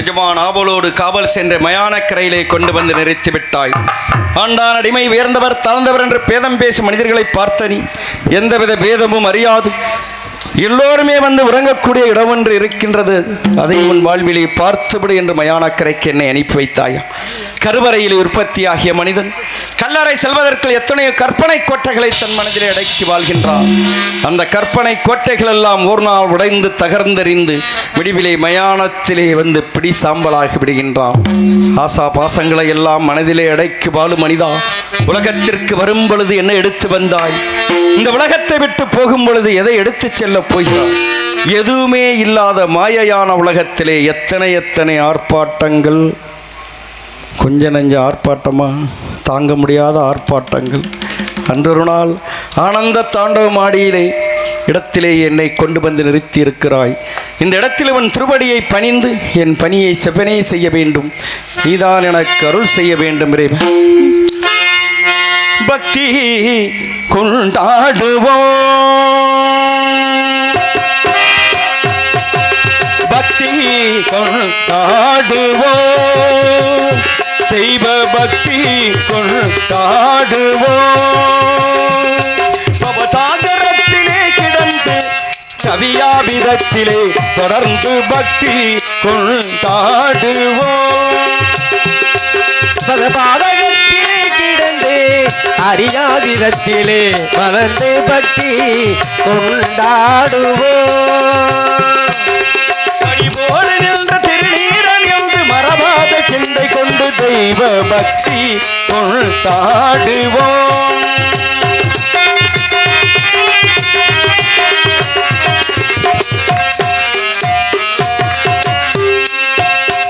எஜமான் ஆவலோடு காவல் சென்ற மயானக்கரையிலே கொண்டு வந்து நிறுத்திவிட்டாய். ஆண்டான் அடிமை உயர்ந்தவர் தாழ்ந்தவர் என்று பேதம் பேசும் மனிதர்களை பார்த்த நீ எந்தவித பேதமும் அறியாது எல்லோருமே வந்து உறங்கக்கூடிய இடம் ஒன்று இருக்கின்றது, அதை உன் வாழ்விலே பார்த்துவிடு என்று மயானக்கரைக்கு என்னை அனுப்பி வைத்தாயா. கருவறையில் உற்பத்தியாகிய மனிதன் கல்லறை செல்வதற்கு எத்தனையோ கற்பனை கோட்டைகளை தன் மனதிலே அடக்கி வாழ்கின்றான். அந்த கற்பனை கோட்டைகள் எல்லாம் ஒரு நாள் உடைந்து தகர்ந்தெறிந்து விடிவிலே மயானத்திலே வந்து பிடி சாம்பலாகி விடுகின்றான். ஆசா பாசங்களை எல்லாம் மனதிலே அடக்கி வாழும் மனிதா, உலகத்திற்கு வரும் பொழுது என்ன எடுத்து வந்தாய்? இந்த உலகத்தை விட்டு போகும் பொழுது எதை எடுத்து செல்ல போகிறார்? எதுவுமே இல்லாத மாயையான உலகத்திலே எத்தனை ஆர்ப்பாட்டங்கள், கொஞ்ச நெஞ்ச ஆர்ப்பாட்டமா, தாங்க முடியாத ஆர்ப்பாட்டங்கள். அன்றொரு நாள் ஆனந்த தாண்டவ மாடியிலே இடத்திலே என்னை கொண்டு வந்து நிறுத்தி இருக்கிறாய். இந்த இடத்தில் உன் திருவடியை பணிந்து என் பணியை செவ்வனே செய்ய வேண்டும், நீதான் எனக்கு அருள் செய்ய வேண்டும். பக்தி கொண்டாடுவோம், பக்தி கொண்டாடுவோம், தெய்வ பக்தி கொண்டாடுவோம். பவசாகரத்திலே கிடந்து கவியாபிதத்திலே தொடர்ந்து பக்தி கொண்டாடுவோம். பதபாதகத்திலே கிடந்து அரியாதிரத்திலே வளர்ந்து பக்தி கொண்டாடுவோம். அடிபோடு நின்ற திருநீரன் என்று மரபாத சிந்தை கொண்டு தெய்வ பக்தி கொண்டாடுவோம்.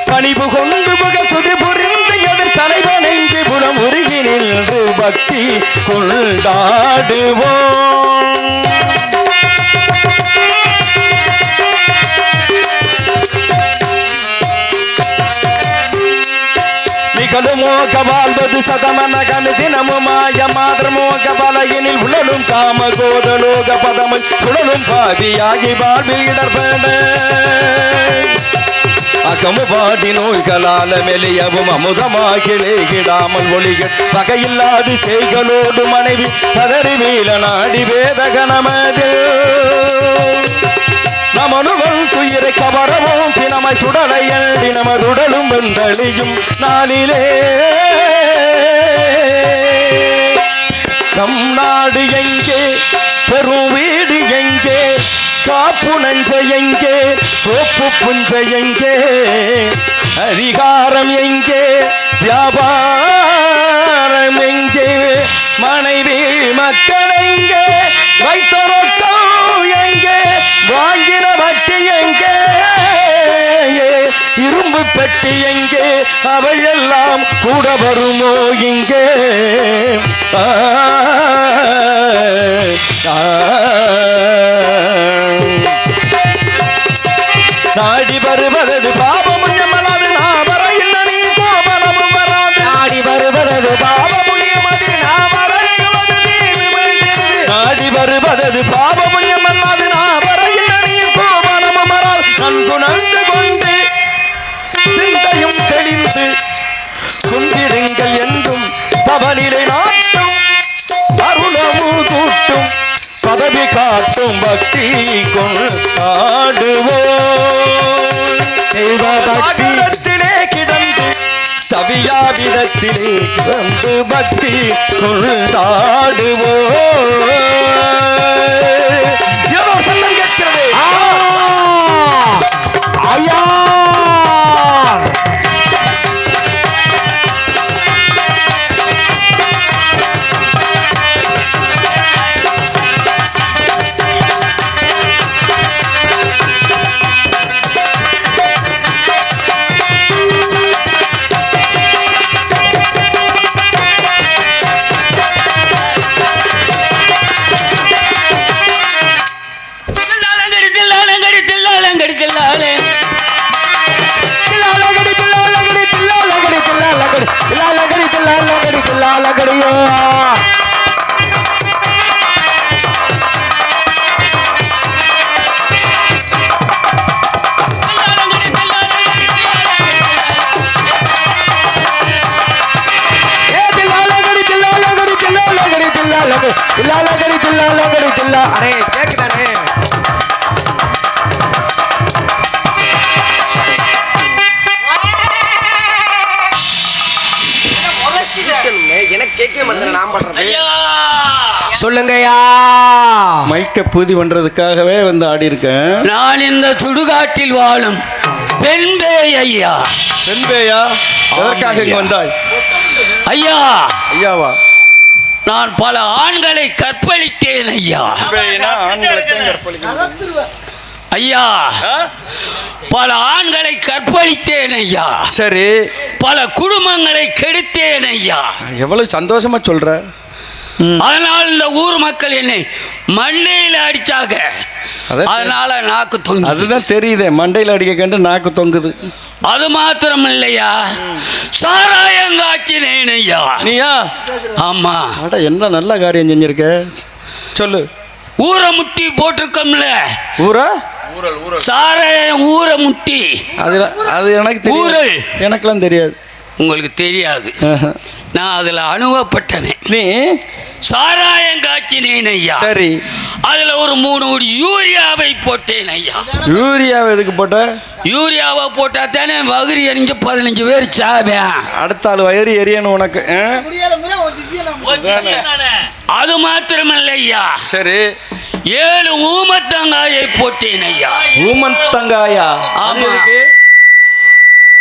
பணிவு கொண்டு புக துதி புரிந்து எதிர் தலைவனைந்து புலம் உருகி நின்று பக்தி கொண்டாடுவோம். நிகழுமோக வாழ்வது சதமனகனு தினமுமாய மாதமோக பலையினில் உழலும் காம கோதலோக பதமை சுழலும் பாவியாகி வாழ்வில் இடர்பட அகமு பாடி நோய்களால மெலியவும் அமுதமாகிலே கிடாமல் ஒளிகள் பகையில்லாது செய்களோடு மனைவி பதறி மீள நாடி வேதகனமது நமனுவன் துயிரை கவரவும் பிணமை சுடலையல் தினமருடலும் வெந்தளியும் நாளிலே நம் நாடு எங்கே, பெரும் வீடு எங்கே, காப்பு நஞ்ச எங்கே, தோப்பு புஞ்ச எங்கே, அதிகாரம் எங்கே, வியாபாரம் எங்கே, மனைவி மக்கள் எங்கே, வைத்த ரொக்கம் எங்கே, வாங்கின வட்டி எங்கே, இரும்பு பெட்டி எங்கே, அவையெல்லாம் கூட வருமோ இங்கே? நாடி வருவது பாபமுயமனது நாவர இல்ல நீ கோபலமும் வராது. நாடி வருவது பாபமுயமது நாவர நாடி வருவது பாபமுயமனது நாவர இல்ல நீ கோபலமும் வராது. நன்கு நன்கு கொண்டு சிந்தையும் தெளிந்து குந்திடுங்கள் என்றும் பவனிலை நாட்டும் அருளமும் கூட்டும் பதவி காட்டும் பக்தி கொண்டாடுவோம். பக்தியிலே கிடந்து சவியாவிதத்திலே வந்து பக்தி கொண்டாடுவோம். ஏதோ சத்தம் கேட்கிறது. ஐயா தில்லாலங்கடி தில்லாலங்கடி தில்லா. அடே கேக்குதானே? எனக்கு கேட்க மாட்டேன். நான் பண்றது சொல்லுங்கய்யா. மைக்க பூதி பண்றதுக்காகவே வந்து ஆடி இருக்கேன். நான் இந்த சுடுகாட்டில் வாழும் பெண்பே ஐயா. பெண்பேயா? எதற்காக இங்க வந்தாய்? ஐயா, ஐயாவா? நான் பல ஆண்களை கற்பழித்தேன் ஐயா. பெண்பேயினா ஆண்களைத்தான் கற்பழிக்கிறது. ஐயா, பல ஆண்களை கற்பழித்தேன் ஐயா. சரி, பல குடும்பங்களை கெடுத்தேன் ஐயா. எவ்வளவு சந்தோஷமா சொல்ற. அதனால் இந்த ஊர் மக்கள் என்னை மண்டையில் அடிச்சாங்க. அதனால நாக்கு தொங்கு. அதுதான் தெரியுதே, மண்டையில் அடிக்க கண்டு நாக்கு தொங்குது. அது மாத்திரம் இல்லையா, சாராயங்காய்ச்சினேன் ஐயா. நீயா? ஆமா. அட, என்ன நல்ல காரியம் செஞ்சிருக்க, சொல்லு. ஊரை முட்டி போட்டிருக்கோம்ல. ஊரா? சாராயம் ஊரை முட்டி. அது எனக்கு தெரியாது. எனக்கெல்லாம் தெரியாது. உங்களுக்கு தெரியாது. நான் அதில் அனுபவப்பட்டவன். நீ சாராயம் காய்ச்சினேன் ஐயா. சரி, அதில் ஒரு 3 கோடி யூரியாவை போட்டேன் ஐயா. யூரியாவை எதுக்கு போட்ட? யூரியாவை போட்டா தானே வகுரி எரிஞ்சு 15 பேர் சாவேன். அடுத்த ஆள் வயிறு எரியணும் உனக்கு. அது மாத்திரமல்ல ஐயா. சரி, 7 ஊமத்தங்காயை போட்டேன் ஐயா. ஊமத்தங்காயா? ஆமா.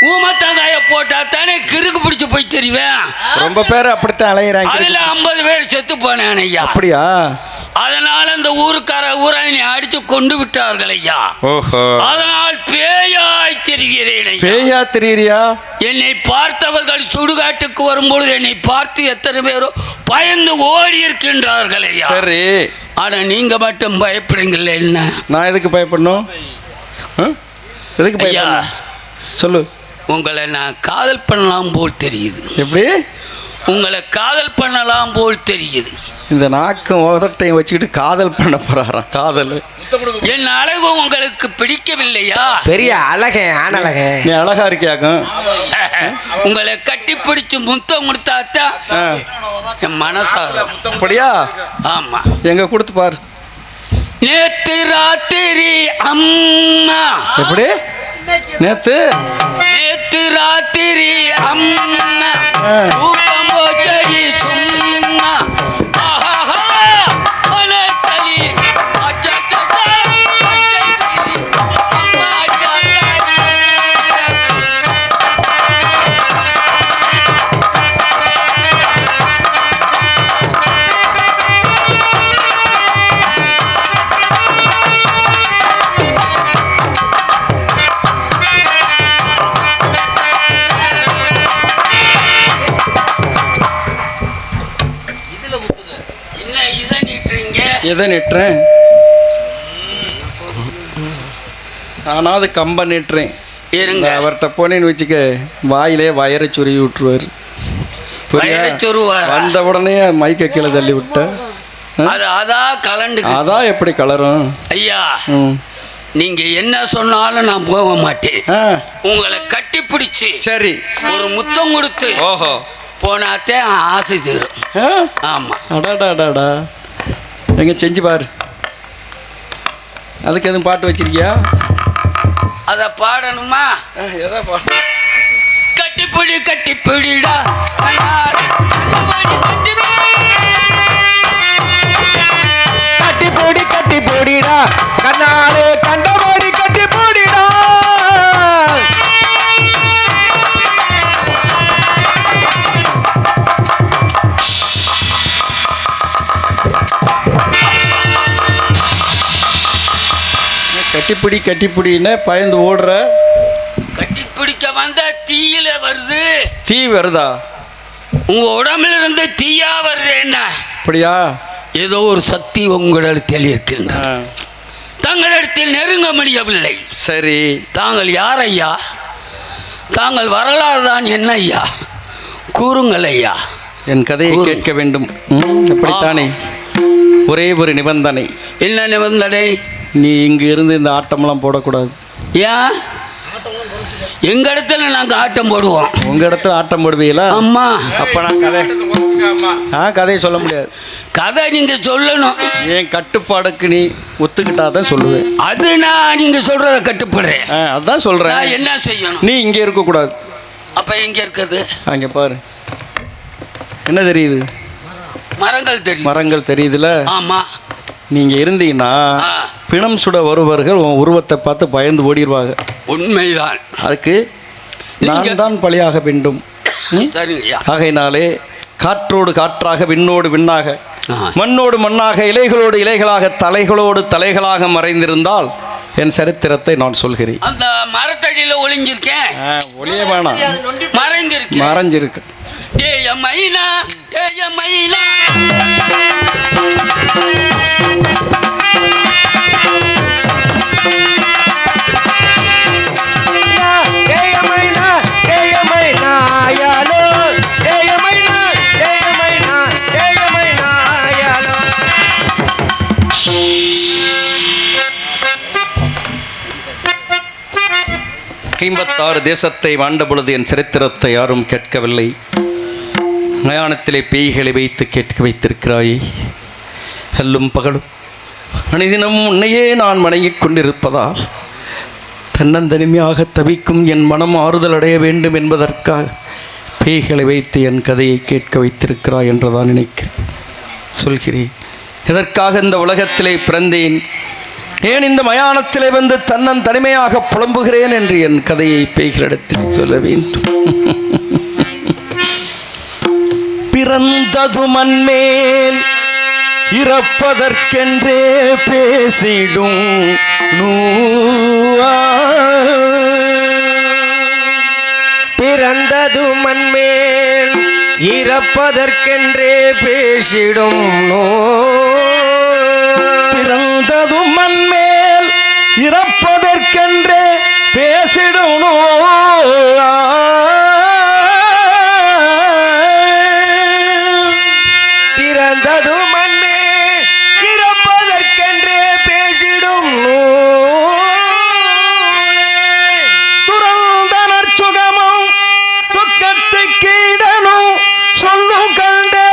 ஊமத்தங்காயை போட்டா தானே கிறுக்கு பிடிச்சு போய் தெரிவேன். ரொம்ப பேர் அப்படித்தான் அலையிறாங்க. அதுல 50 பேர் செத்து போனேன் ஐயா. அப்படியா? அதனால இந்த ஊராயினை அடித்து கொண்டு விட்டார்கள் ஐயா. ஓஹோ. அதனால் பேயாய் திரிகிறேன் ஐயா. பேயா திரியிறியா? என்னை பார்த்தவர்கள் சுடுகாட்டுக்கு வரும்பொழுது என்னை பார்த்து எத்தனை பேரோ பயந்து ஓடி இருக்கின்றார்கள் ஐயா. சரி, ஆனா நீங்க மட்டும் பயப்படுறீங்களே. என்ன நான் எதுக்கு பயப்படணும்? எதுக்கு ஐயா? பயப்படணும் சொல்லு. உங்களை நான் காதல் பண்ணலாம் போல் தெரியுது. எப்படி? உங்களை காதல் பண்ணலாம் போல் தெரியுது. இந்த நாக்கும் உதட்டையும் வச்சுக்கிட்டு காதல் பண்ண போறாராம். காதல். என் அழகு உங்களுக்கு பிடிக்கவில்லையா? பெரிய அழகே, ஆனழகே. நீ அழகா இருக்கியாக்கும். உங்களை கட்டி பிடிச்சு முத்தம் கொடுத்தாத்தான் என் மனசாரம். அப்படியா? ஆமா. எங்க கொடுத்து பாரு. நேத்து ராத்திரி அம்மா. எப்படி? நேத்து ராத்திரி அம்மா தூக்கம் போச்சடி சும்மா. எதை நிட்டுறேன்? நானாவது கம்ப நிட்டுறேன். அவர்கிட்ட போனேன்னு வச்சுக்க, வாயிலே வயரை சொருகி விட்டுருவார். வந்த உடனே மைக்க கீழே தள்ளி விட்ட. அதான் எப்படி கலரும் ஐயா. நீங்க என்ன சொன்னாலும் நான் போக மாட்டேன். உங்களை கட்டி பிடிச்சு சரி ஒரு முத்தம் கொடுத்து ஓஹோ போனாத்தே ஆசை தீரும். ஆமா. அடாடாடாடா, எங்க செஞ்சு பாரு. அதுக்கு எதுவும் பாட்டு வச்சிருக்கியா? அத பாடணுமா? எதா பாட்டு? கட்டிப்பிடி கட்டிப்பிடிடா கட்டிப்பொடி கட்டிப்பொடிடா கண்ணாலே கண்டபடி கட்டிப்பொடிடா. கட்டிப்பிடி கட்டிப்பிடின்னு பயந்து ஓடுற. கட்டி பிடிக்க வந்த தீயில வருது. தீ வருதா? உங்க உடம்புல இருந்து தீயா வருது. என்ன அப்படியா? ஏதோ ஒரு சக்தி உங்களிடத்தில் இருக்கின்றது. தங்களிடத்தில் நெருங்க முடியவில்லை. சரி, தாங்கள் யார் ஐயா? தாங்கள் வரலாறு தான் என்ன ஐயா? கூறுங்கள் ஐயா. என் கதையை கேட்க வேண்டும். எப்படித்தானே? ஒரே ஒரு நிபந்தனை. என்ன நிபந்தனை? நீ இங்க இருந்து இந்த ஆட்டமெல்லாம் போடக்கூடாது. ஏன்? எங்க இடத்துல நாங்க ஆட்டம் போடுவோம். உங்க இடத்துல ஆட்டம் போடுவீங்களா? அம்மா அப்ப நான் கதையை சொல்ல முடியாது. கதை நீங்க சொல்லணும். என் கட்டுப்பாடுக்கு நீ ஒத்துக்கிட்டாதான் சொல்லுவேன். அது நான் நீங்க சொல்றத கட்டுப்படுறேன். அதான் சொல்றேன். நான் என்ன செய்யணும்? நீ இங்கே இருக்க கூடாது. அப்ப எங்க இருக்குது? அங்க பாரு, என்ன தெரியுது? மரங்கள் தெரியும். மரங்கள் தெரியுதுல? ஆமா. நீங்க இருந்தீங்கன்னா பிணம் சுட வருபவர்கள் உன் உருவத்தை பார்த்து பயந்து ஓடிடுவாங்க. உண்மைதான். அதுக்கு நான் தான் பலியாக வேண்டும். ஆகையினாலே காற்றோடு காற்றாக, விண்ணோடு விண்ணாக, மண்ணோடு மண்ணாக, இலைகளோடு இலைகளாக, தலைகளோடு தலைகளாக மறைந்திருந்தால் என் சரித்திரத்தை நான் சொல்கிறேன். அந்த மரத்தடியில ஒளிஞ்சிருக்கேன். ஒளிய வேணாம், மறைஞ்சிருக்கு. ஏய மைனா, ஏய மைனா. ஐம்பத்தாறு தேசத்தை ஆண்ட பொழுது என் சரித்திரத்தை யாரும் கேட்கவில்லை. மயானத்திலே பேய்களை வைத்து கேட்க வைத்திருக்கிறாயே. அல்லும் பகலும் அணிதினம் உன்னையே நான் வணங்கிக் கொண்டிருப்பதால் தன்னந்தனிமையாக தவிக்கும் என் மனம் ஆறுதல் அடைய வேண்டும் என்பதற்காக பேய்களை வைத்து என் கதையை கேட்க வைத்திருக்கிறாய் என்றுதான் நினைக்கிறேன். சொல்கிறேன், எதற்காக இந்த உலகத்திலே பிறந்தேன், ஏன் இந்த மயானத்திலே வந்து தன்னன் தனிமையாக புலம்புகிறேன் என்று என் கதையை பேய்களிடத்தில் சொல்ல வேண்டும். பிறந்தது மண்மேல் இறப்பதற்கென்றே பேசிடும் பிறந்தது மண்மேல் இறப்பதற்கென்றே பேசிடும் பிறந்தது மண்மேல் இறப்பதற்கென்றே பேசிடும் பிறந்தது மண்மேல் இறப்பதற்கென்றே பேசிடும் துறந்தனர் சுகமும் துக்கத்துக்கு இடனும் சொல்லும் கண்டே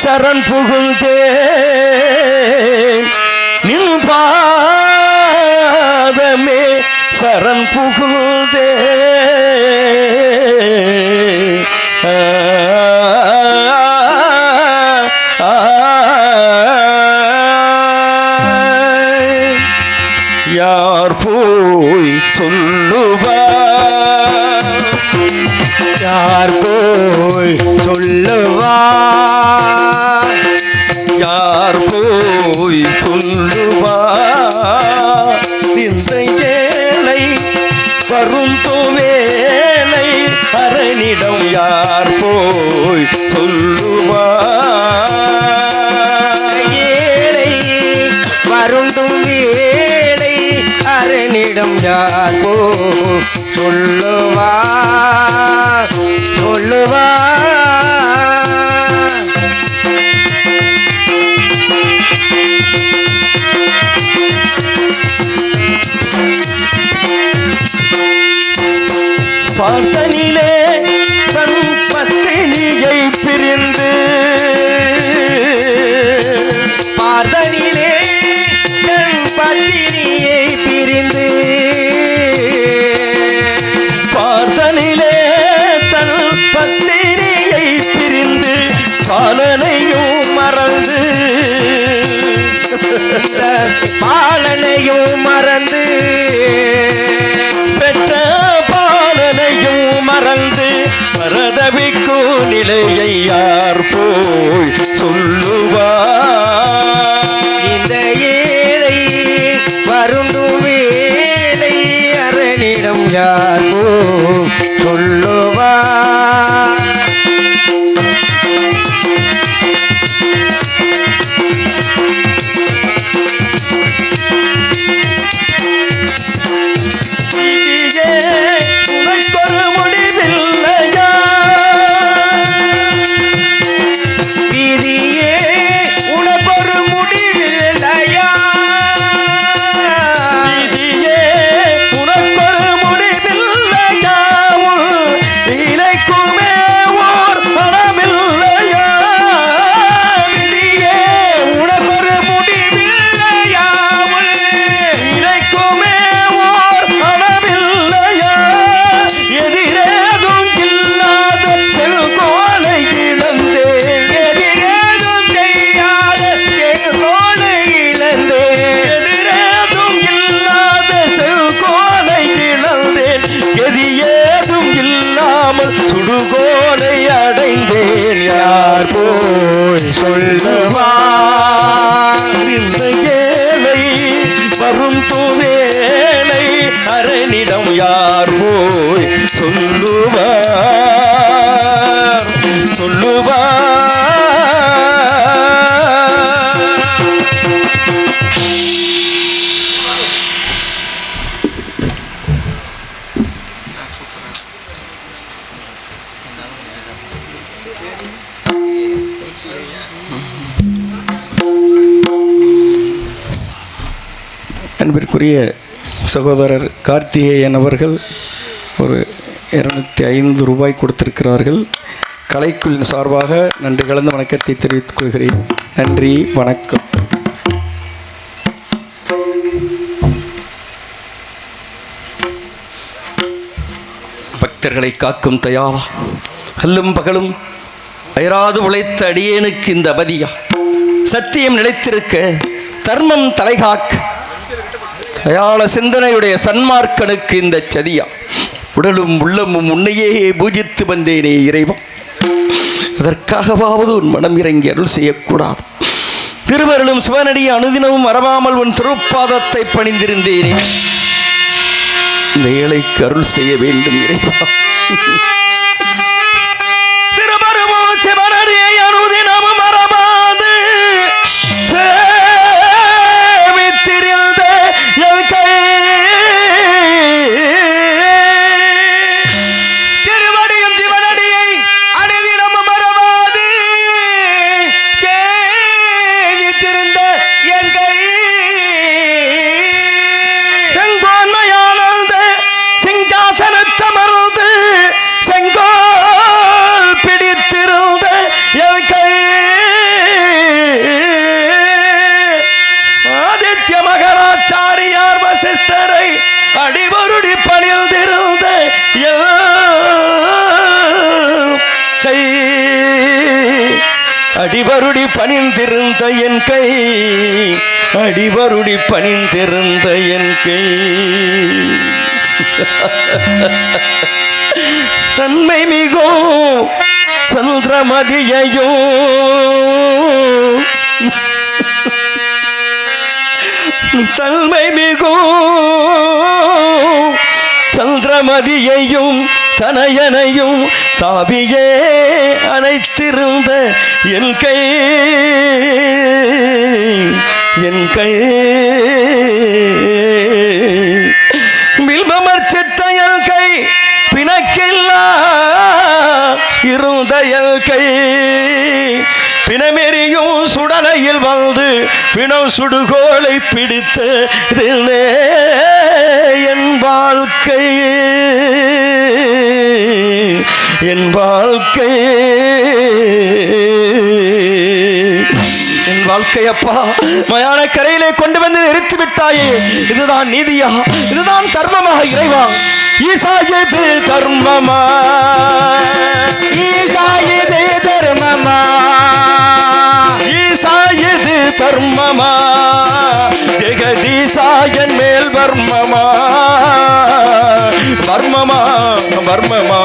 சரண் புகுந்தேன் நின் பாதமே சரண் புகுந்தேன். யார் போய் சொல்லுவார், யார் போய் சொல்லுவார், யார் போய் சொல்லுவார், இந்த ஏழை வருந்துவேலை அரணிடம் யார் போய் சொல்லுவார், ஏழை வருந்தும் வேளை அரணிடம் யார் போய் சொல்லுவார், சொல்லுவார். பார்த்தனிலே தன் பத்தினியை பிரிந்து, பார்த்தனிலே தன் பத்தினியை பிரிந்து, பார்த்தனிலே தன் பத்தினியை பிரிந்து பாலனையும் மறந்து, பாலனையும் மறந்து, பெற்ற பாலனையும் மறந்து பரதவிக்கும் நிலையை யார் போய் சொல்லுவார்? இந்த ஏழை வருந்தும் வேளை அரணிடம் யார் போய் சொல்லுவார்? உனக்கொரு முடிவில்லையா? விதியே உனக்கொரு முடிவில்லையா? விதியே உனக்கொரு முடிவில்லையா? இலைக்குமே ஓர் மனமில்லையா? விதியே உனக்கொரு முடிவில்லையா? இலைக்குமே ஓர் மனமில்லையா? எதிரேதும் இல்லாத செல்கோலை இழந்தேன். எதிரேதும் செய்யாத செங்கோலை இழந்தேன். எதிரேதும் இல்லாத செல்கோலை இழந்தேன். எதியேதும் இல்லாமல் சுடுகோலை அடைந்தேன். யார் போய் சொல்லுவார்? இந்த ஏழை வரும் துவேளை அரணிடம் யார் போய் சொல்லுவார்? சொல்லுவார். அன்பிற்குரிய சகோதரர் கார்த்திகேயன் அவர்கள் ஒரு 205 ரூபாய் கொடுத்திருக்கிறார்கள். கலைக்குழுவின் சார்பாக நன்றி கலந்த வணக்கத்தை தெரிவித்துக் கொள்கிறேன். நன்றி, வணக்கம். பக்தர்களை காக்கும் தயாவா, அல்லும் பகலும் அயராது உழைத்த அடியேனுக்கு இந்த அவதியா, சத்தியம் நிலைத்திருக்க தர்மம் தலைகாக்க தயாள சிந்தனையுடைய சன்மார்க்கனுக்கு இந்த சதியா, உடலும் உள்ளமும் உன்னையே பூஜித்து வந்தேனே இறைவா, அதற்காகவாவது உன் மனம் இறங்கி அருள் செய்யக்கூடாது? திருவருளும் சிவனடியை அனுதினமும் மறவாமல் உன் திருப்பாதத்தை பணிந்திருந்தேனே, இந்த ஏழைக்கு அருள் செய்ய வேண்டும் இறைவா. திருவருளும் சிவனடியை அனுதினமும் மறவாது சேவித்திருந்த என் கை, திருவடியும் சிவனடியை அனுதினமும் மறவாது சேவித்திருந்த என் கை, செங்கோன்மையானந்த சிங்காசனத்தமர்ந்து செங்கோல் பிடித்திருந்த என் கை, ஆதித்ய மகராச்சாரியார் வசிஷ்டரை அடிவருடி பணிந்திருந்த என் கை, அடிவருடி பணிந்திருந்த என் கை, அடிவருடி பணிந்திருந்த என் கை. தன்மை மிகும் சந்திரமதியையோ தன்மை மிகும் சந்திரமதியையும் தனையனையும் தாவியே அனைத்திருந்த என் கை, என் கை, வில்மமர் சித்தையல் கை, பிணக்கில்லா இருந்த எல் கை, பிணமெறியும் சுடலையில் வந்து பிணம் சுடுகோலை பிடித்து என் வாழ்க்கை, என் வாழ்க்கை, என் வாழ்க்கையப்பா மயான கரையிலே கொண்டு வந்து நிறுத்தி விட்டாயே, இதுதான் நீதியா? இதுதான் தர்மமா? இறைவா, ஈசா இது தர்மமா? ஈசா இது தர்மமா? ஈசா இது தர்மமா? ஜெகதீசா என் மேல் வர்மமா? வர்மமா, வர்மமா.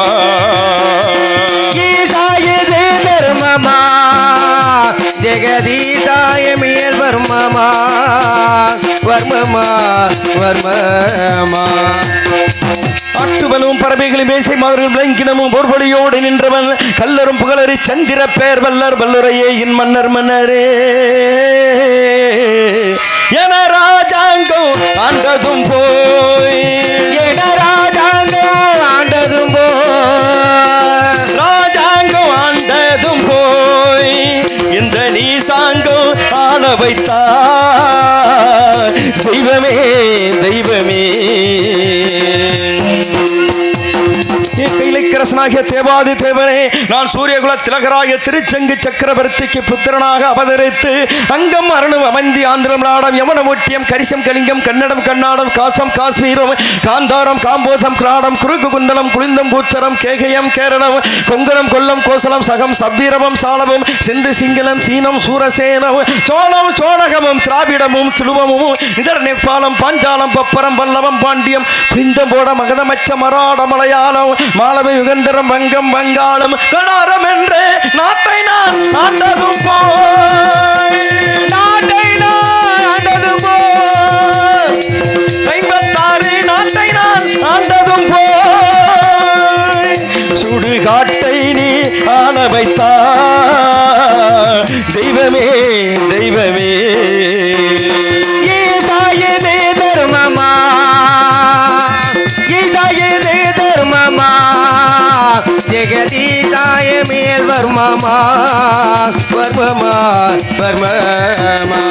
வர்மமா வர்மமா வர்மமா. ஆட்டுவனும் பறவைகளும் மேசை மாதர்கள் விளங்கினமும் போர்வழியோடு நின்றவன் கல்லரும் புகழறி சந்திர பேர் வல்லர் வல்லுரையே இன் மன்னர் மன்னரே என ராஜாங்கம் ஆண்டதும் போய் என ராஜாங்கம் ஆண்டதும் ராஜாங்கம் ஆண்டதும் போய் இந்த நீசாங்கம் ஆள வைத்தார் தெய்வமே தெய்வமே. கைலைக்கரசனாகிய தேவாதி தேவனே, நான் சூரியகுல திலகராய திருச்செங்கு சக்கரவர்த்திக்கு புத்திரனாக அவதரித்து அங்கம் அருணும் அமைந்தி ஆந்திரம் நாடம் யமன ஒட்டியம் கரிசம் கலிங்கம் கன்னடம் கண்ணாடம் காசம் காஷ்மீரம் காந்தாரம் காம்போசம் கிராடம் குறுக்கு குந்தலம் குளிந்தம் பூச்சரம் கேகயம் கேரளம் கொங்கரம் கொல்லம் கோசலம் சகம் சவ்வீரமும் சாலமும் சிந்து சிங்களம் சீனம் சூரசேனம் சோழம் சோழகமும் திராவிடமும் துளுவமும் இதர் நேபாளம் பாஞ்சாலம் பப்பரம் பல்லவம் பாண்டியம் பிந்தம்போட மகதமச்ச மராட மலையாளம் மாலவை யுகந்தரம் வங்கம் வங்காளம் கடாரம் என்று நாட்டை நான் ஆண்டதும் போய் நாட்டை நான் ஆண்டதும் போய் 56 நாட்டை நான் ஆண்டதும் போய் சுடுகாட்டை நீ ஆள வைத்தார் தெய்வமே தெய்வமே. ஈசாயதே தர்மமா ஈசாயதே தர்மமா ஜெகதீசாய மேல் வர்மமா வர்மமா வர்மமா.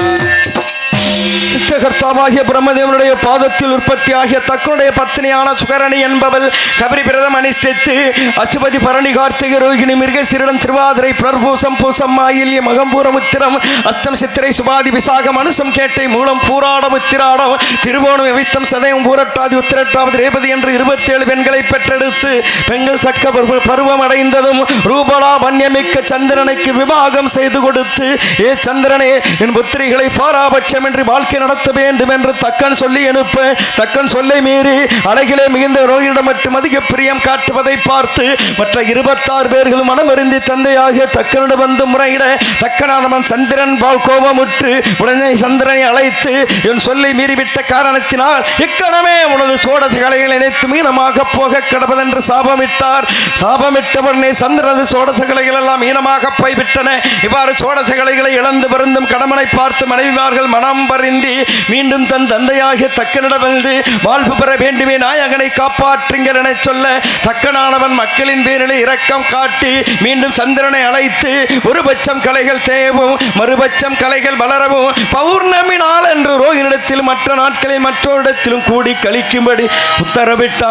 கர்த்தாவாகிய பிரம்மதேவனுடைய பாதத்தில் உற்பத்தியாகிய தக்கனுடைய பத்தினியான சுகரணி என்பவள் கபரி பிரதம் அனுஷ்டித்து அசுபதி பரணி கார்த்திகை ரோகிணி மிருக சிறுடன் திருவாதிரை புனர்பூசம் பூசம் ஆயில்ய மகம்பூரம் உத்திரம் அஸ்தம் சித்திரை சுபாதி விசாகம் அனுசம் கேட்டை மூலம் பூராடம் உத்திராடம் திருவோணம் விட்டம் சதயம் பூரட்டாதி உத்திரட்டாவது ரேபதி என்று 27 பெண்களை பெற்றெடுத்து பெண்கள் சக்க பருவம் அடைந்ததும் ரூபலா வன்யமிக்க சந்திரனுக்கு விவாகம் செய்து கொடுத்து ஏ சந்திரனே என் புத்திரிகளை பாராபட்சம் என்று வாழ்க்கை நடத்த வேண்டும் என்று தக்கன் சொல்லி அனுப்ப தக்கன் சொல்லை மீறி அழகிலே மிகுந்த ரோகிணிடம் மட்டும் அதிக பிரியம் காட்டுவதை பார்த்து மற்ற 26 பேர்கள் மனமறிந்தி தந்தையாகிய தக்கனிடம் வந்து முறையிட தக்கனானவன் சந்திரன் பால் கோபமுற்று உடனே சந்திரனை அழைத்து என் சொல்லை மீறிவிட்ட காரணத்தினால் இக்கணமே உனது சோடச கலைகளை நினைத்து மீனமாக போக கிடப்பதென்று சாபமிட்டார். சாபமிட்ட உடனே சந்திரனது சோடச கலைகள் எல்லாம் மீனமாக போய்விட்டன. இவ்வாறு சோடச கலைகளை இழந்து வருந்தும் கடமனை பார்த்து மனைவிமார்கள் மனம் பறிந்தி மீண்டும் தன் தந்தையாகிய தக்கனிடம் வந்து வாழ்வு பெற வேண்டுமே நாயகனை காப்பாற்றுங்கள் என சொல்ல தக்கனானவன் மக்களின் பேரிலே இரக்கம் காட்டி மீண்டும் சந்திரனை அழைத்து ஒரு பட்சம் கலைகள் தேவும் மறுபட்சம் கலைகள் வளரவும் பௌர்ணமி நாள் என்று ரோகிணிடத்திலும் மற்ற நாட்களில் மற்றோரிடத்திலும் கூடி கழிக்கும்படி உத்தரவிட்டார்.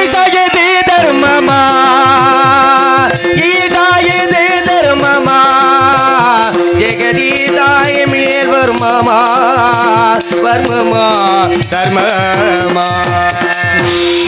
ஈசாயதே தர்மமா ஈசாயதே தர்மமா ஜெகதீசாய மேல் வர்மமா வர்மமா தர்மமா.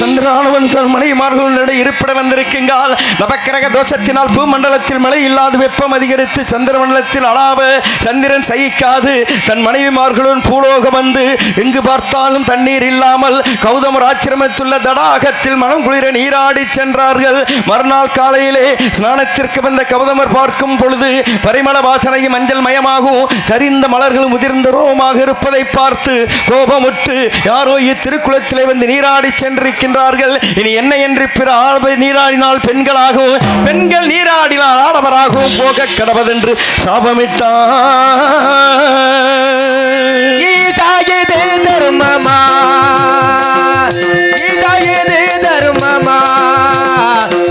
சந்திரனானவன் தன் மனைவிமார்களுடைய இருப்பிட வந்திருக்கின்றால் நவக்கிரக தோஷத்தினால் பூமண்டலத்தில் மழை இல்லாது வெப்பம் அதிகரித்து சந்திரமண்டலத்தில் அளாவ சந்திரன் சகிக்காது தன் மனைவிமார்களுடன் பூலோகம் வந்து எங்கு பார்த்தாலும் தண்ணீர் இல்லாமல் கௌதமர் ஆச்சிரமத்துள்ள தடாகத்தில் மனம் குளிர நீராடி சென்றார்கள். மறுநாள் காலையிலே ஸ்நானத்திற்கு வந்த கௌதமர் பார்க்கும் பொழுது பரிமள வாசனையும் மஞ்சள் மயமாகவும் கரிந்த மலர்களும் முதிர்ந்த ரோமாக இருப்பதை பார்த்து கோபமுற்று யாரோ இத்திருக்குளத்திலே வந்து நீராடி சென்றிருக்கின்றார்கள். இனி என்ன என்று பிற ஆழ்வை நீராடினால் பெண்களாகவும் பெண்கள் நீராடினால் ஆடவராகவும் போக கடவதென்று சாபமிட்டார். ஈசாயதே தர்மமா ஈசாயதே தர்மமா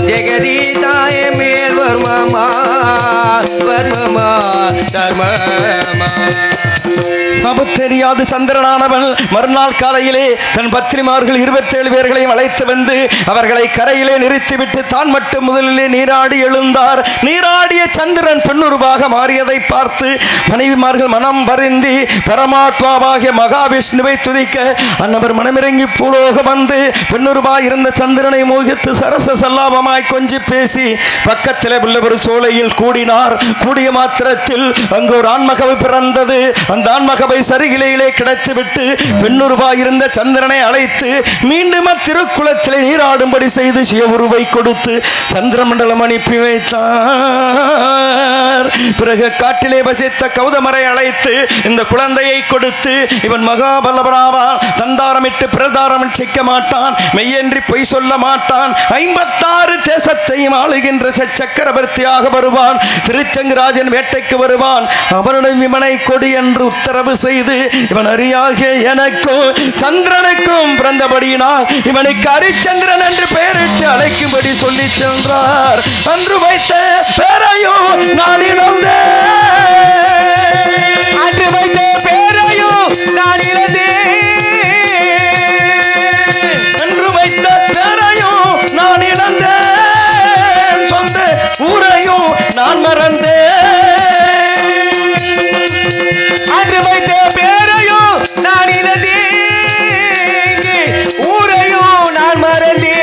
ஜெகதீசாய மேல் வர்மமா வர்மமா தர்மமா. தெரியாது சந்திரனானவன் மறுநாள் காலையிலே தன் பத்திரிமார்கள் 27 பேர்களையும் அழைத்து வந்து அவர்களை கரையிலே நிறுத்திவிட்டு தான் மட்டும் முதலிலே நீராடி எழுந்தார். நீராடிய சந்திரன் பெண்ணுருவாக மாறியதை பார்த்து மனைவிமார்கள் மனம் பரிந்தி பரமாத்மாவாகிய மகாவிஷ்ணுவை துதிக்க அன்னவர் மனமிறங்கி பூலோகம் வந்து பெண்ணுருவாய் இருந்த சந்திரனை மோகித்து சரச சல்லாபமாய் கொஞ்சி பேசி பக்கத்திலே உள்ள ஒரு சோலையில் கூடினார். கூடிய மாத்திரத்தில் அங்கு ஒரு ஆண்மகவு பிறந்தது. அந்த தான் மகவை சருகிலையிலே கிடத்துவிட்டு பெண்ணுருவாயிருந்த சந்திரனை அழைத்து மீண்டும் அத்திருக்குளத்திலே நீராடும்படி செய்து சிவவுருவை கொடுத்து சந்திரமண்டலம் அனுப்பி வைத்தார். பிறகு காட்டிலே வசித்த கௌதமரை அழைத்து இந்த குழந்தையை கொடுத்து இவன் மகாபலபராவான், தந்தாரமிட்டு பிரதாரம் செய்ய மாட்டான், மெய்யன்றி பொய் சொல்ல மாட்டான், 56 தேசத்தையும் ஆளுகின்ற சக்கரவர்த்தியாக வருவான், திருச்செங்கராஜன் வேட்டைக்கு வருவான், அவனுடன் இவனை கொடி என்று உத்தரவு செய்து இவன் அறியாக எனக்கும் சந்திரனுக்கும் பிறந்தபடியினால் இவனுக்கு ஹரிச்சந்திரன் என்று பெயரிட்டு அழைக்கும்படி சொல்லி சென்றார். அன்று வைத்த பேரையும் நான் இழந்தேன், அன்று வைத்த பேரையும் நான் இழந்தேன், அன்று வைத்த பேரையும் நான் இழந்தேன், சொந்த ஊரையும் நான் மறந்தேன், அன்று வைத்த பேரையும் நான் இழந்தேன், ஊரையும் நான் மறந்தேன்.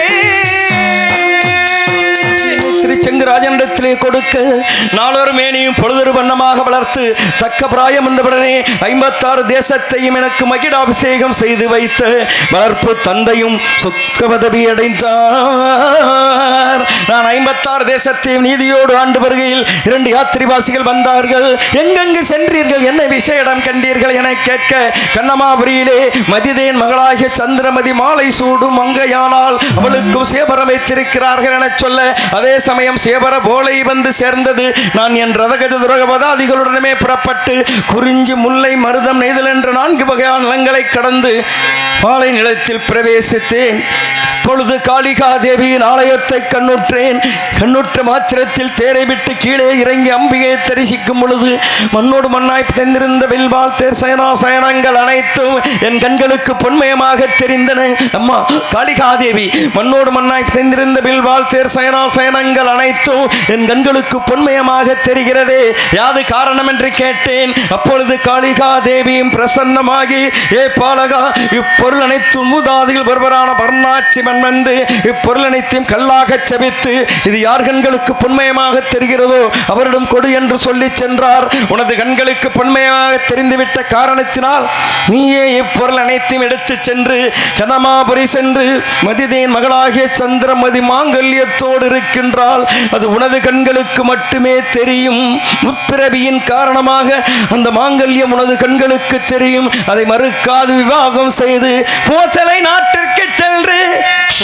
திருச்செங்கராஜனிடத்திலே கொடுக்க நாளொரு மேனியும் பொழுதொரு வண்ணமாக வளர்த்து தக்க பிராயம் என்றவுடனே 56 தேசத்தையும் எனக்கு மகிடாபிஷேகம் செய்து வைத்த வளர்ப்பு தந்தையும் சொக்க பதவி அடைந்தார். நான் 56 தேசத்தையும் நீதியோடு ஆண்டு வருகையில் 2 யாத்திரிவாசிகள் வந்தார்கள். எங்கெங்கு சென்றீர்கள், என்ன விசேடம் கண்டீர்கள் என கேட்க, கண்ணமாபுரியிலே மதிதேன் மகளாகிய சந்திரமதி மாலை சூடும் மங்கையானால் அவளுக்கும் சேபரம் வைத்திருக்கிறார்கள் என சொல்ல, அதே சமயம் சேபர போலை வந்து சேர்ந்தது. நான் என் ரதகஜ துரகபதாதிகளுடனே புறப்பட்டு குறிஞ்சி முல்லை மருதம் நெய்தல் என்ற 4 வகையான நிலங்களை கடந்து பாலை நிலத்தில் பிரவேசித்தேன். பொழுது காளிகா தேவியின் ஆலயத்தை கண்ணுற்றேன். கண்ணுற்ற மாத்திரத்தில் தேரை விட்டு கீழே இறங்கி அம்பிகையை தரிசிக்கும் பொழுது மண்ணோடு மண்ணாய் தெரிந்திருந்த வில்வாள் தேர் சயனாசயனங்கள் அனைத்தும் என் கண்களுக்கு பொன்மயமாக தெரிந்தன. அம்மா காளிகா தேவி, மண்ணோடு மண்ணாய் தெரிந்திருந்த வில்வாள் தேர் சயனாசயனங்கள் அனைத்தும் என் கண்களுக்கு பொன்மயமாக தெரிகிறதே, யாது காரணம் என்று கேட்டேன். அப்பொழுது காளிகா தேவியும் பிரசன்னமாகி, ஏ பாலகா, இப்பொருள் அனைத்தும் மூதாதிகள் ஒருவரான பர்ணாட்சி வந்து இப்பொருள் அனைத்தையும் கல்லாக செபித்து இது யார் கண்களுக்கு பொன்மயமாக தெரிகிறதோ அவரிடம் கொடு என்று சொல்லி சென்றார். உனது கண்களுக்கு பொன்மயமாக தெரிந்துவிட்ட காரணத்தினால் நீயே இப்பொருள் அனைத்தையும் எடுத்து சென்று கனமாபுரி சென்று மதிதேன் மகளாகிய சந்திரமதி மாங்கல்யத்தோடு இருக்கின்றாள். அது உனது கண்களுக்கு மட்டுமே தெரியும். முற்பிறவியின் காரணமாக அந்த மாங்கல்யம் உனது கண்களுக்கு தெரியும். அதை மறுக்காது விவாகம் செய்து போத்தலை நாட்டிற்கு சென்று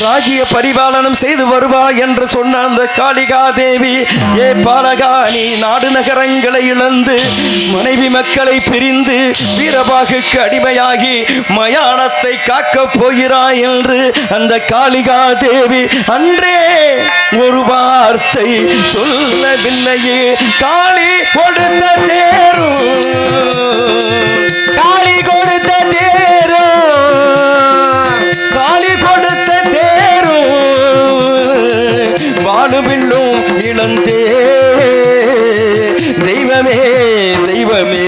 ராஜ்ய பரிபாலனம் செய்து வருவாய் என்று சொன்ன அந்த காளிகா தேவி, ஏ பாலகா, நீ நாடு நகரங்களை இழந்து மனைவி மக்களை பிரிந்து வீரபாகுக்கு அடிமையாகி மயானத்தை காக்கப் போகிறாய் என்று அந்த காளிகா தேவி அன்றே ஒரு வார்த்தை சொல்லவில்லையே. காளி கொடுத்த தேரும், காளி கொடுத்த தேரும், காளி கொடுத்த தேரும் வாழுவில்லும் இழந்தே. தெய்வமே தெய்வமே,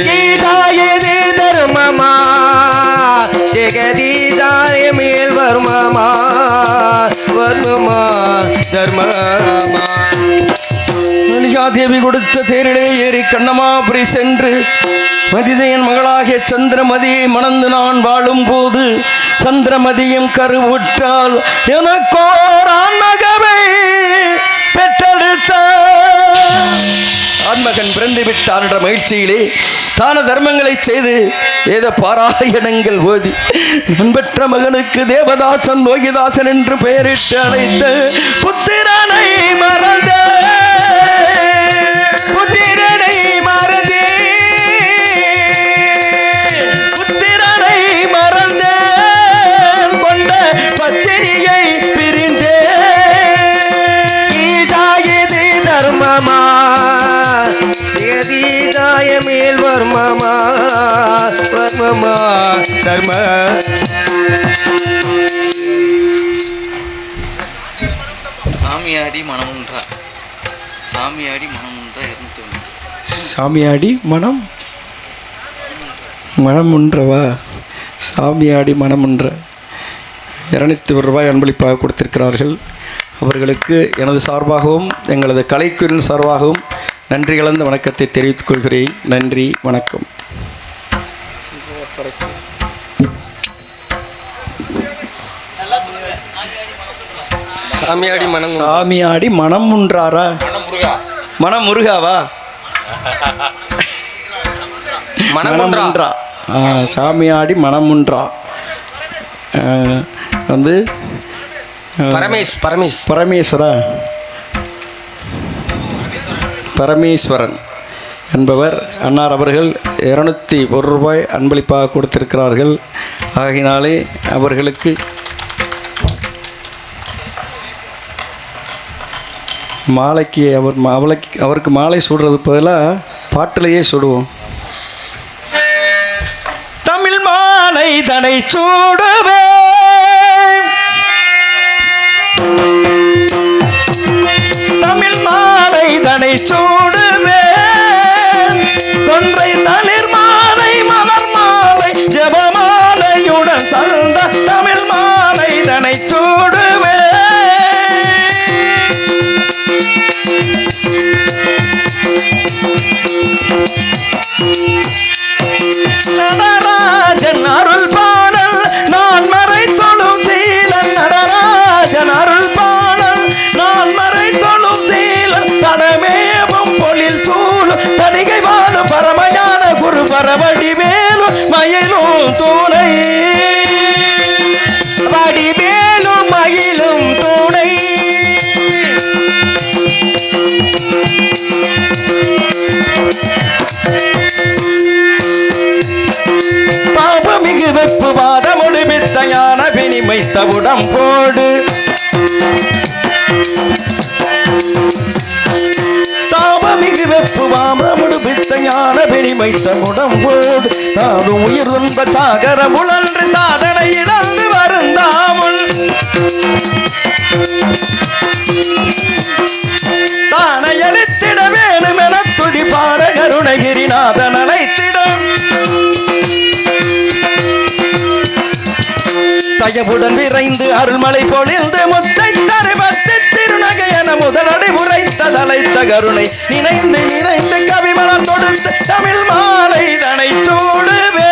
கீதாயது தர்மமா, ஜெகதீதாய மேல் வர்மமா, வர்மமா தர்மமா. தேவி கொடுத்த தேரிலே ஏறி கண்ணமாபுரி சென்று மதிதையின் மகளாகிய சந்திரமதியை மணந்து நான் வாழும் போது சந்திரமதியும் கருவுற்றால் எனக்கோர் ஆன்மகவை பெற்றெடுத்த ஆன்மகன் பிறந்து விட்டான் என்ற மகிழ்ச்சியிலே தான தர்மங்களை செய்து வேத பாராயணங்கள் ஓதி நண்பற்ற மகனுக்கு தேவதாசன் லோகிதாசன் என்று பெயரிட்டு அழைத்த புத்திரனை மறந்த, புத்திரனை மறந்தே, புத்திரனை மறந்த கொண்ட பத்திரியை பிரிந்தே. கீதாயது தர்மமா, ஜெகதீதாய மேல் வர்மமா, வர்மமா தர்ம. சாமியாடி மனமுன்றா, சாமியாடி மனமுன்றா 201. சாமியாடி மனமுன்றவா, சாமியாடி மனமுன்ற 201 ரூபாய் அன்பளிப்பாக கொடுத்திருக்கிறார்கள். அவர்களுக்கு எனது சார்பாகவும் எங்களது கலைக்குழுவின் சார்பாகவும் நன்றி கலந்த வணக்கத்தை தெரிவித்துக் கொள்கிறேன். நன்றி, வணக்கம். சாமியாடி மனம் சாமியாடி மனம் முன்றாரா? மனம் முருகாவா? மனமுன்றா. சாமியாடி மனமுன்றா வந்து பரமேஸ்வரா பரமேஸ்வரன் என்பவர் அன்னார் அவர்கள் 201 ரூபாய் அன்பளிப்பாக கொடுத்திருக்கிறார்கள். ஆகினாலே அவர்களுக்கு மாலைக்கு அவருக்கு மாலை சூடுறது பதிலாக பாட்டிலேயே சுடுவோம். தமிழ் மாலை தடை சூடுவே தமிழ் மாலை தடை சூடுவே கொன்றை தளிர் மாலை மலர் மாலை ஜபமாலையுடன் சந்த தமிழ் மாலை தடை சூடுவே நடராஜன் அருள் பாடல் நான் மறை தொழும் சீலன் நடராஜன் அருள் பாடல் நான் மறை தொழும் சீலன் தடமேவும் பொழில் சூழும் தனிகை வாழும் பரமஞான குரு பரவடி வேலும் மயிலும் துணை வடிவேலும் மயிலும் துணை பாபமிகு வெப்பு வாதம் ஒளிவித்த ஞான பெனிமைத்த உடம்போடு தாபமிகு வெப்பு வாதம் ஒளிவித்த ஞான பெனிமைத்த உடம்போடு தாதும் உயிர் துன்ப சாகர முழன்று சாதனை இழந்து வருந்தாமல் தானை அளித்திட வேணும் என துடி பாட கருணகிரிநாதன் அழைத்திடம் தயவுடன் விரைந்து அருள்மலை பொழிந்து முத்தை தருபத்து திருநகை என முதலடை உரைத்த தலைத்த கருணை நினைந்து நினைந்து கவிமலர் தொடுத்து தமிழ் மாலை தனை சூடுவே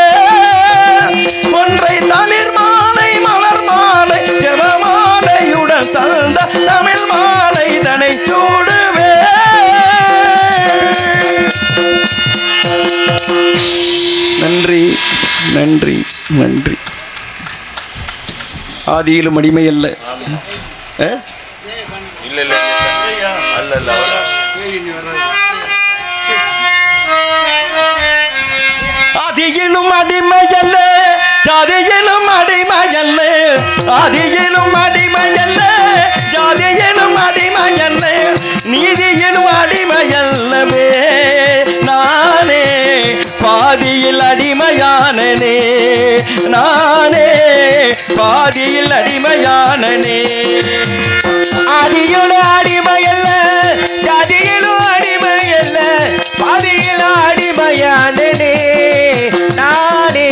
ஒன்றை தளிர் மாலை மலர் மாலை ஜெபமாலையுடன் சந்த தமிழ் மாலை தனை சூடுவே நன்றி நன்றி நன்றி. ஆதியிலும் அடிமை அல்ல. ஆதியிலும் அடிமை அல்ல ஜாதியிலும் அடிமை அல்ல ஆதியிலும் அடிமை அல்ல ஜாதியிலும் அடிமை அல்ல நீதியிலும் அடிமை அல்லவே நானே பாதியில் அடிமையானனே நானே பாதியில் அடிமையானனே ஆதியிலும் அடிமை அல்ல ஜாதியிலும் அடிமை அல்ல பாதியில் அடிமையானனே நானே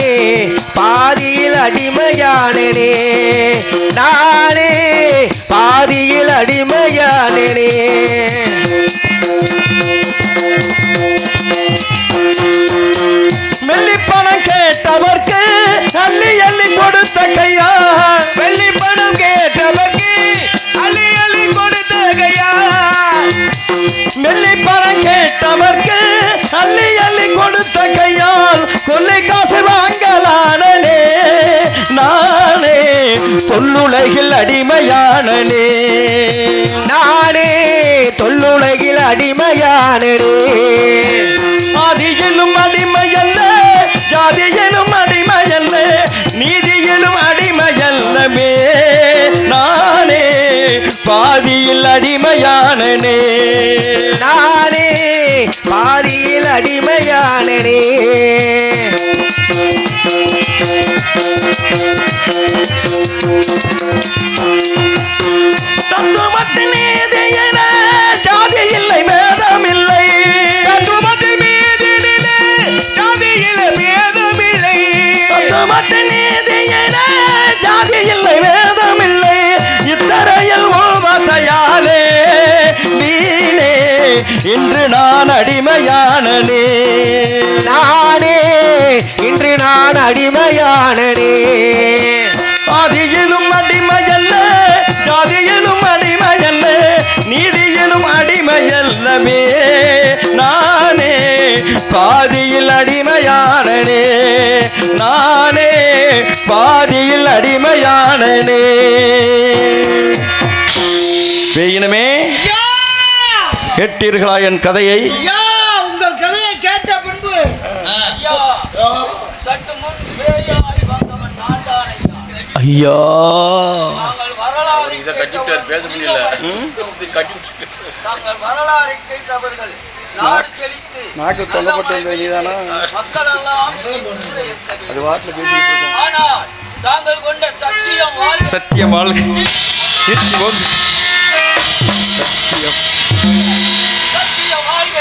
பாதியில் அடிமையானனே நானே பாதியில் அடிமையானனே வெள்ளிப்பணம் கேட்டவர்க்கு அள்ளி அள்ளி கொடுத்த கையா வெள்ளிப்பணம் கேட்டவர்க்கு அள்ளி அள்ளி கொடுத்த கையா வெள்ளிப்பணம் கேட்டவர்க்கு அள்ளி அள்ளி கொடுத்த கையால் கொள்ளை காசு வாங்கலானே நானே தொல்லுலகில் அடிமையானனே நானே தொல்லுலகில் அடிமையானனே ஆதியிலும் அடிமையல்ல ஜாதியிலும் அடிமையல்ல நீதியிலும் அடிமையல்லமே நானே பாதியில் அடிமையானனே நானே பாதியில் அடிமையானனே தத்துவத்தின் மீது என ஜாதி இல்லை வேதம் இல்லை தத்துவத்தின் மீது ஜாதி இல்லை வேதம் இல்லை தத்துவத்தின் மீது என ஜாதி இல்லை வேதம் இல்லை இத்தரையில் உள்வசையாலே நீனே இன்று நான் அடிமையானனே நானே இன்று நான் அடிமையானனே ஆதியிலும் அடிமையல்ல ஜாதியிலும் அடிமையல்ல நீதியிலும் அடிமையல்லவே நானே பாதியில் அடிமையானனே நானே பாதியில் அடிமையானனே வேயினமே கேட்டீர்களா என் கதையை? ஐயா, உங்கள் கதையை கேட்ட பின்பு ஐயா, சற்று முன் பேயாய் வந்தவன் நான்தான் ஐயா. ஐயா நாங்கள் வரலாறை நாங்கள் வரலாறை கேட்டவர்கள் நாடு செழித்து நாக்கு தொல்லப்பட்டு வந்தது நீதானா? மக்கள் எல்லாம் செழித்து இருக்க வேண்டும். அது வாட்டில் பேசிட்டு இருக்கோம். ஆனால் தாங்கள் கொண்ட சத்தியம் வாழ்க்கை சத்தியம் வாழ்க நிறுத்தி போகு. சத்தியம் சத்தியம் வாழ்க.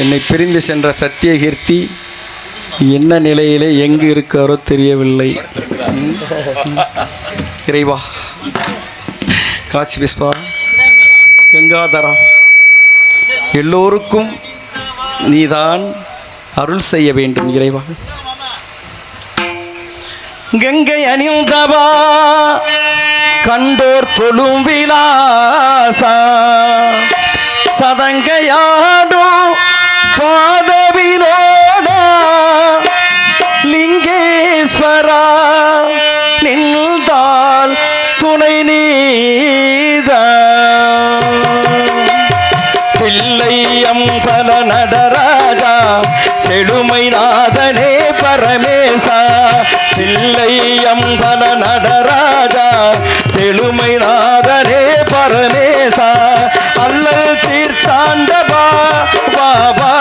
என்னை பிரிந்து சென்ற சத்தியகீர்த்தி என்ன நிலையிலே எங்கு இருக்காரோ தெரியவில்லை. இறைவா, காசி விஸ்வா, கங்காதரா, எல்லோருக்கும் நீதான் அருள் செய்ய வேண்டும் இறைவா. கங்கை அணிந்தவா, கண்டோர் தொழும் விலாசா, சதங்கையாடும் பாத வினோதா, லிங்கேஸ்வரா நின்றால் துணை நீதா, தில்லை அம்பல நடராஜா செழுமை நாதனே பரமேசா, தில்லை அம்பல நடராஜா செழுமை நாதனே பரமேசா, அல்லல் தீர்த்தாண்டவா பாபா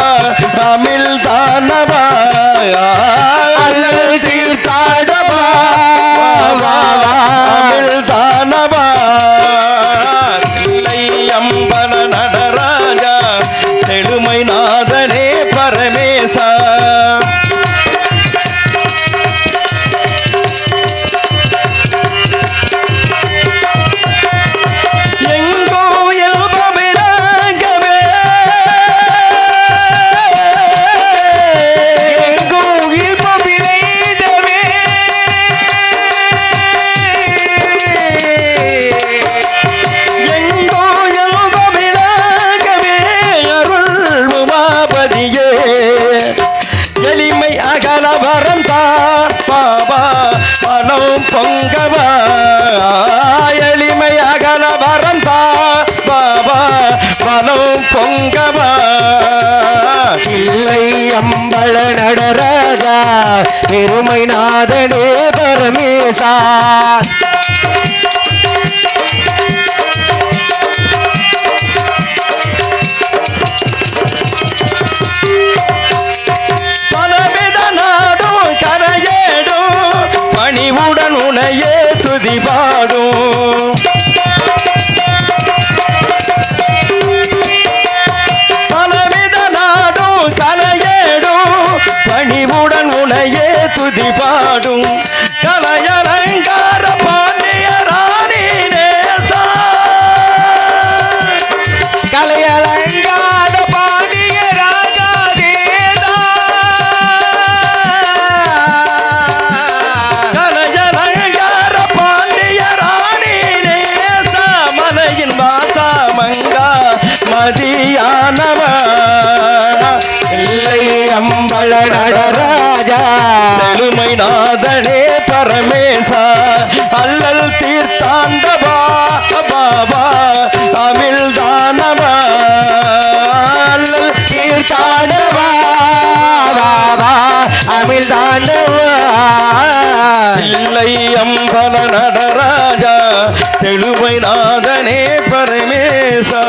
தமிழ் தானவா, அல்லல் தீர்த்தாண்டவா பாபா தமிழ் தானவா, தில்லை அம்பல நடராஜா செழுமை நாதனே பரமேசா. பொங்கவா எளிமை அகல வரந்தா பாபா பலம் பொங்கவா, இல்லை அம்பல நடராஜா பெருமை நாதனே பரமேசா, பலவித நாடும் கரையேடும் பணிவுடன் உனையே துதி பாடும், பலவித நாடும் கரையேடும் பணிவுடன் உனையே துதி பாடும், கலையலங்கார பாண்டிய ராணி நேசா, கலையலங்காத பாண்டிய ராஜா தேதா, கலையலங்கார பாண்டிய ராணி நேசா, மலையின் வாசா மங்கா மதியானவா, இல்லை அம்பல நடராஜா செழுமை நாதனே பரமேசா, அல்லல் தீர்த்தாண்டவா பாபா தமிழ் தானவா, அல்லல் தீர்த்தாண்டவா பாபா அமிழ் தாண்டவா, இல்லை அம்பல நடராஜா செழுமை நாதனே பரமேசா.